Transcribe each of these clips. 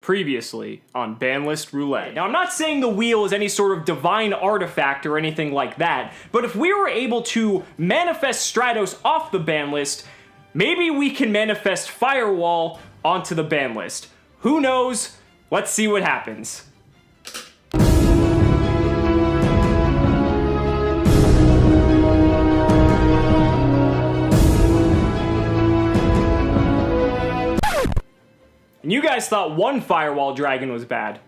Previously on Banlist Roulette. Now, I'm not saying the wheel is any sort of divine artifact or anything like that, but if we were able to manifest Stratos off the ban list, maybe we can manifest Firewall onto the ban list. Who knows? Let's see what happens. And you guys thought one Firewall Dragon was bad.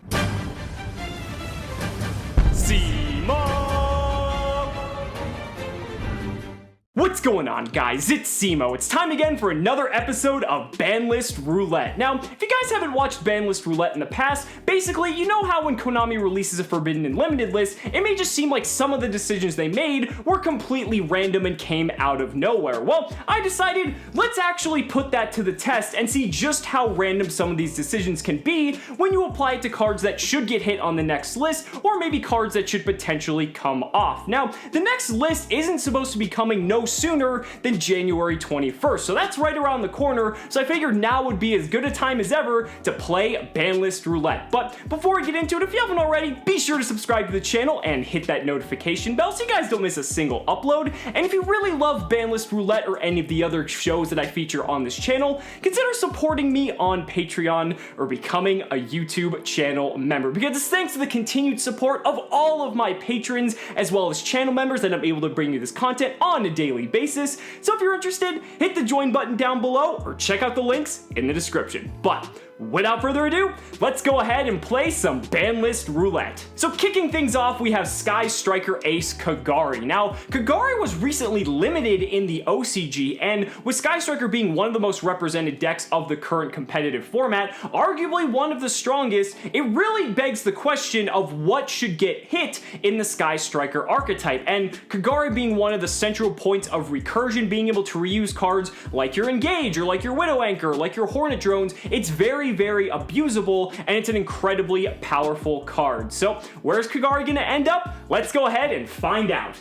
What's going on, guys? It's Cimo. It's time again for another episode of Banlist Roulette. Now, if you guys haven't watched Banlist Roulette in the past, basically, you know how when Konami releases a Forbidden and Limited list, it may just seem like some of the decisions they made were completely random and came out of nowhere. Well, I decided, let's actually put that to the test and see just how random some of these decisions can be when you apply it to cards that should get hit on the next list, or maybe cards that should potentially come off. Now, the next list isn't supposed to be coming no sooner than January 21st, so that's right around the corner, so I figured now would be as good a time as ever to play Banlist Roulette. But before we get into it, if you haven't already, be sure to subscribe to the channel and hit that notification bell so you guys don't miss a single upload. And if you really love Banlist Roulette or any of the other shows that I feature on this channel, consider supporting me on Patreon or becoming a YouTube channel member, because it's thanks to the continued support of all of my patrons as well as channel members that I'm able to bring you this content on a daily basis. So if you're interested, hit the join button down below or check out the links in the description. But without further ado, let's go ahead and play some Banlist Roulette. So kicking things off, we have Striker Ace Kagari. Now, Kagari was recently limited in the OCG, and with Striker being one of the most represented decks of the current competitive format, arguably one of the strongest, it really begs the question of what should get hit in the Striker archetype, and Kagari being one of the central points of recursion, being able to reuse cards like your Engage or like your Widow Anchor, like your Hornet Drones, it's very abusable, and it's an incredibly powerful card. So where's Kagari gonna end up? Let's go ahead and find out.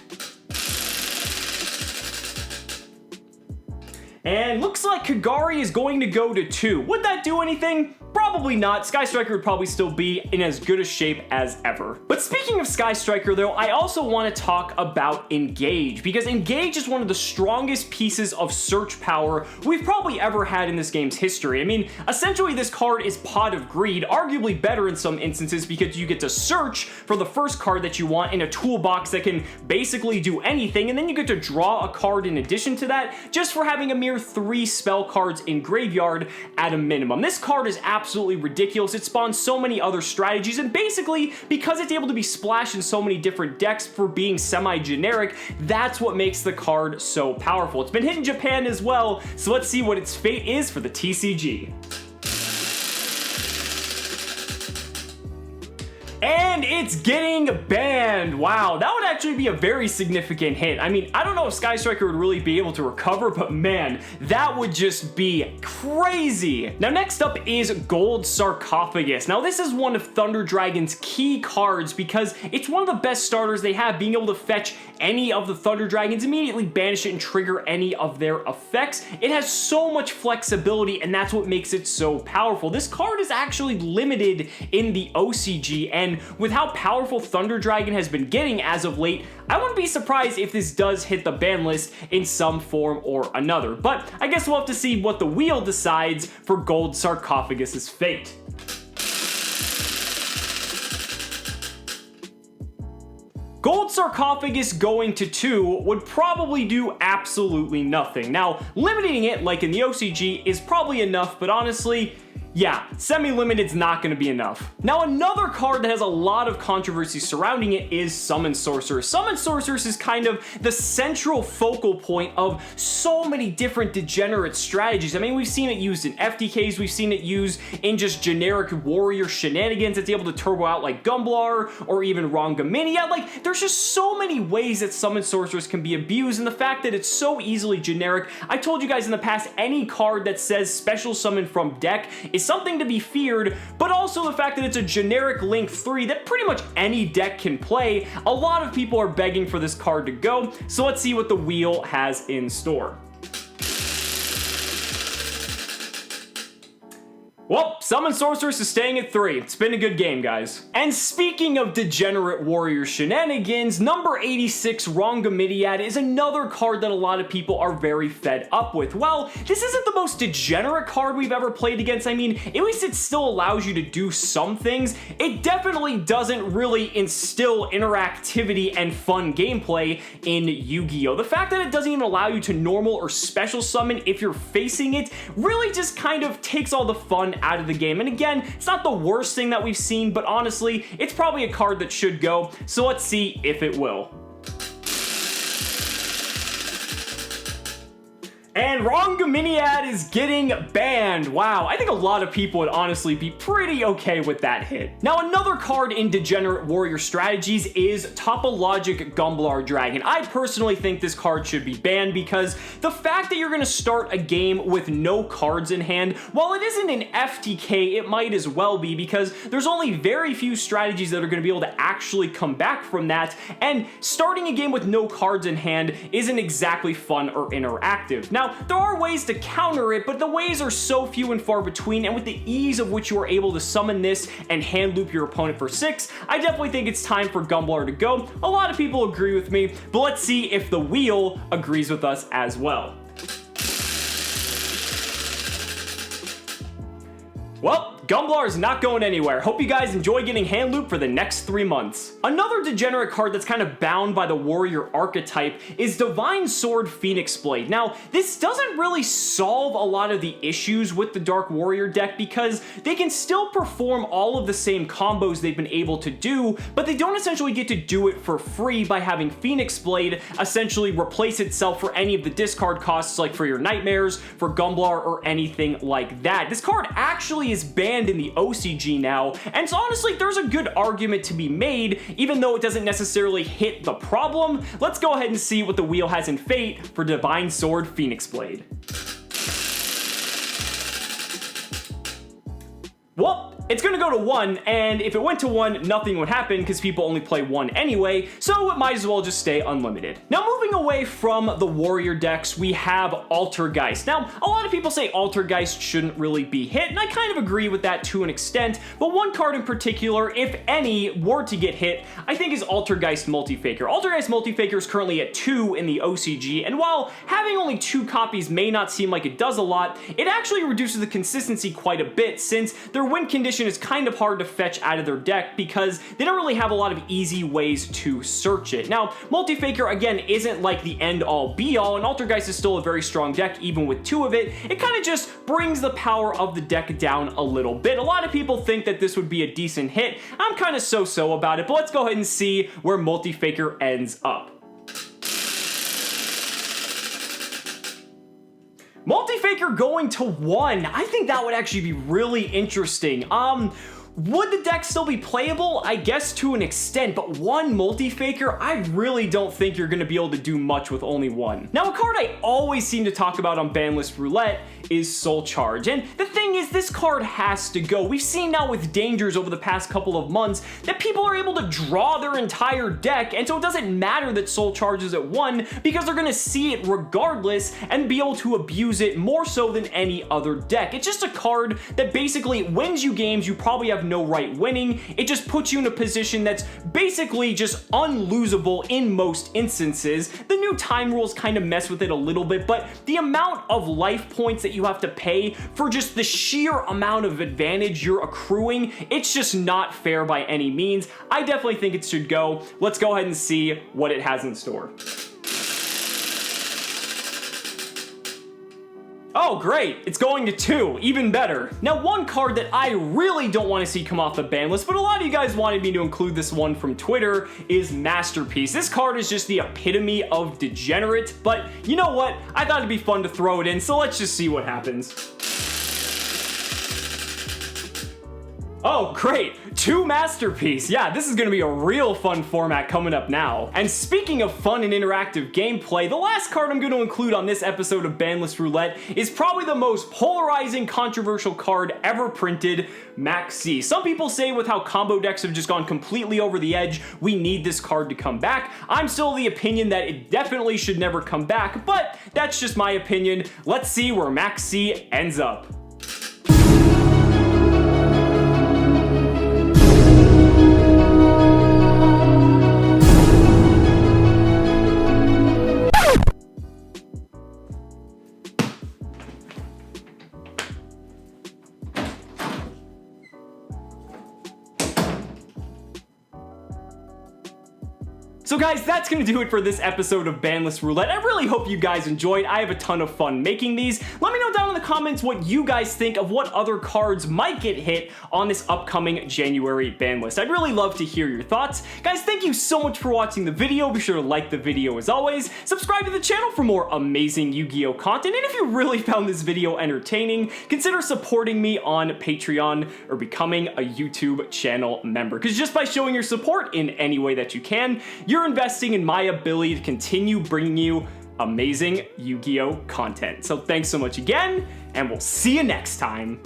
And looks like Kagari is going to go to 2. Would that do anything? Probably not. Striker would probably still be in as good a shape as ever. But speaking of Striker though, I also want to talk about Engage, because Engage is one of the strongest pieces of search power we've probably ever had in this game's history. I mean, essentially this card is Pot of Greed, arguably better in some instances because you get to search for the first card that you want in a toolbox that can basically do anything, and then you get to draw a card in addition to that, just for having a mere 3 spell cards in graveyard at a minimum. This card is absolutely ridiculous. It spawns so many other strategies, and basically because it's able to be splashed in so many different decks for being semi-generic, that's what makes the card so powerful. It's been hit in Japan as well, so let's see what its fate is for the TCG. And it's getting banned. Wow, that would actually be a very significant hit. I mean, I don't know if Striker would really be able to recover, but man, that would just be crazy. Now, next up is Gold Sarcophagus. Now, this is one of Thunder Dragon's key cards because it's one of the best starters they have, being able to fetch any of the Thunder Dragons, immediately banish it, and trigger any of their effects. It has so much flexibility, and that's what makes it so powerful. This card is actually limited in the OCG, and with how powerful Thunder Dragon has been getting as of late, I wouldn't be surprised if this does hit the ban list in some form or another. But I guess we'll have to see what the wheel decides for Gold Sarcophagus's fate. Gold Sarcophagus going to 2 would probably do absolutely nothing. Now, limiting it like in the OCG is probably enough, but honestly, yeah, semi-limited's not going to be enough. Now, another card that has a lot of controversy surrounding it is Summon Sorceress. Summon Sorceress is kind of the central focal point of so many different degenerate strategies. I mean, we've seen it used in FTKs, we've seen it used in just generic warrior shenanigans. It's able to turbo out like Gumblar or even Rhongomyniad. Like, there's just so many ways that Summon Sorceress can be abused, and the fact that it's so easily generic, I told you guys in the past, any card that says Special Summon from deck is something to be feared, but also the fact that it's a generic Link 3 that pretty much any deck can play. A lot of people are begging for this card to go, so let's see what the wheel has in store. Well, Summon Sorceress is staying at 3. It's been a good game, guys. And speaking of degenerate warrior shenanigans, number 86 Rhongomyniad is another card that a lot of people are very fed up with. Well, this isn't the most degenerate card we've ever played against. I mean, at least it still allows you to do some things. It definitely doesn't really instill interactivity and fun gameplay in Yu-Gi-Oh! The fact that it doesn't even allow you to normal or special summon if you're facing it really just kind of takes all the fun out of the game. And again, it's not the worst thing that we've seen, but honestly, it's probably a card that should go, so let's see if it will. And Rhongomyniad is getting banned. Wow, I think a lot of people would honestly be pretty okay with that hit. Now, another card in Degenerate Warrior Strategies is Topologic Gumblar Dragon. I personally think this card should be banned because the fact that you're gonna start a game with no cards in hand, while it isn't an FTK, it might as well be because there's only very few strategies that are gonna be able to actually come back from that, and starting a game with no cards in hand isn't exactly fun or interactive. Now, there are ways to counter it, but the ways are so few and far between, and with the ease of which you are able to summon this and hand loop your opponent for 6, I definitely think it's time for Gumblar to go. A lot of people agree with me, but let's see if the wheel agrees with us as well. Well, Gumblar is not going anywhere. Hope you guys enjoy getting hand loop for the next 3 months. Another degenerate card that's kind of bound by the warrior archetype is Divine Sword Phoenix Blade. Now, this doesn't really solve a lot of the issues with the Dark Warrior deck because they can still perform all of the same combos they've been able to do, but they don't essentially get to do it for free by having Phoenix Blade essentially replace itself for any of the discard costs, like for your Nightmares, for Gumblar, or anything like that. This card actually is banned in the OCG now, and so honestly, there's a good argument to be made, even though it doesn't necessarily hit the problem. Let's go ahead and see what the wheel has in fate for Divine Sword Phoenix Blade. Well, it's gonna go to 1, and if it went to 1, nothing would happen because people only play 1 anyway, so it might as well just stay unlimited. Now, moving away from the warrior decks, we have Altergeist. Now, a lot of people say Altergeist shouldn't really be hit, and I kind of agree with that to an extent, but one card in particular, if any, were to get hit, I think is Altergeist Multifaker. Altergeist Multifaker is currently at 2 in the OCG, and while having only 2 copies may not seem like it does a lot, it actually reduces the consistency quite a bit since their win condition is kind of hard to fetch out of their deck because they don't really have a lot of easy ways to search it. Now, Multifaker, again, isn't like the end-all be-all, and Altergeist is still a very strong deck even with 2 of it. It kind of just brings the power of the deck down a little bit. A lot of people think that this would be a decent hit. I'm kind of so-so about it, but let's go ahead and see where Multifaker ends up. Multifaker going to 1. I think that would actually be really interesting. Would the deck still be playable? I guess to an extent, but 1 Multifaker, I really don't think you're gonna be able to do much with only 1. Now, a card I always seem to talk about on Banlist Roulette is Soul Charge, and the thing is, this card has to go. We've seen now with Dangers over the past couple of months that people are able to draw their entire deck, and so it doesn't matter that Soul Charge is at 1 because they're gonna see it regardless and be able to abuse it more so than any other deck. It's just a card that basically wins you games you probably have no right winning. It just puts you in a position that's basically just unlosable in most instances. The new time rules kind of mess with it a little bit, but the amount of life points that you have to pay for just the sheer amount of advantage you're accruing, it's just not fair by any means. I definitely think it should go. Let's go ahead and see what it has in store. Oh, great, it's going to 2, even better. Now, one card that I really don't want to see come off the ban list, but a lot of you guys wanted me to include this one from Twitter, is Masterpiece. This card is just the epitome of degenerate, but you know what? I thought it'd be fun to throw it in, so let's just see what happens. Oh, great, 2 Masterpiece. Yeah, this is gonna be a real fun format coming up now. And speaking of fun and interactive gameplay, the last card I'm gonna include on this episode of Banlist Roulette is probably the most polarizing, controversial card ever printed, Maxx. Some people say with how combo decks have just gone completely over the edge, we need this card to come back. I'm still of the opinion that it definitely should never come back, but that's just my opinion. Let's see where Maxx ends up. So guys, that's gonna do it for this episode of Banlist Roulette. I really hope you guys enjoyed. I have a ton of fun making these. Let me know down in the comments what you guys think of what other cards might get hit on this upcoming January ban list. I'd really love to hear your thoughts. Guys, thank you so much for watching the video. Be sure to like the video as always. Subscribe to the channel for more amazing Yu-Gi-Oh content. And if you really found this video entertaining, consider supporting me on Patreon or becoming a YouTube channel member. Because just by showing your support in any way that you can, you're investing in my ability to continue bringing you amazing Yu-Gi-Oh content. So thanks so much again, and we'll see you next time.